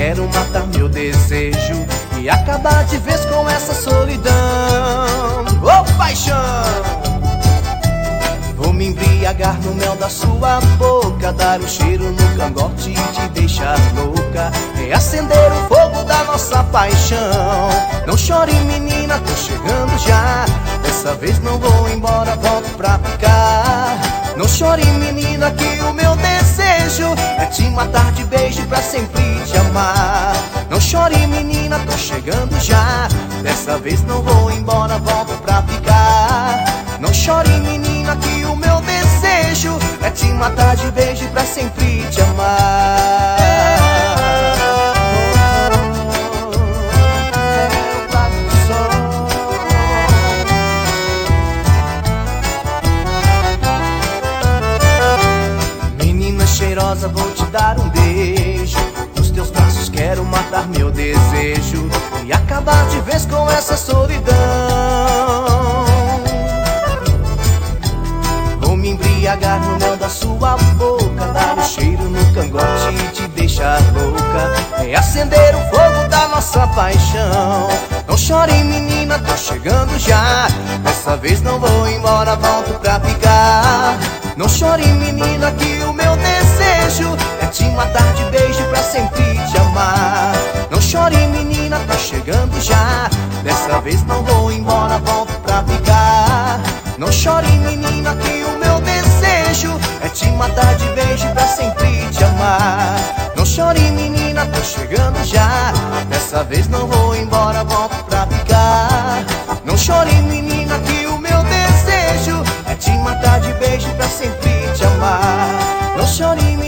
quero matar meu desejo e acabar de vez com essa solidão. Ô paixão! Vou me embriagar no mel da sua boca, dar um cheiro no cangote e te deixar louca, reacender o fogo da nossa paixão. Não chore, menina, tô chegando já. Dessa vez não vou embora, volto pra ficar. Não chore, menina, que o meu desejo é te matar de beijo pra sempre te amar. Não chore, menina, tô chegando já. Dessa vez não vou embora, volto pra ficar. Não chore, menina, que o meu desejo é te matar de beijo pra sempre te amar. Menina cheirosa, vou te dar um beijo. Nos teus braços quero matar meu desejo e acabar de vez com essa solidão. Me embriagar no mel da sua boca, dar um cheiro no cangote e te deixar louca, reacender o fogo da nossa paixão. Não chore, menina, tô chegando já. Dessa vez não vou embora, volto pra ficar. Não chore, menina, que o meu desejo é te matar de beijo pra sempre te amar. Não chore, menina, tô chegando já. Dessa vez não vou embora, volto pra ficar. Não chore, menina, que o meu desejo é te matar de beijo pra sempre te amar. Não chore, menina, tô chegando já. Dessa vez não vou embora, volto pra ficar. Não chore, menina, que o meu desejo é te matar de beijo pra sempre te amar. Não chore, menina.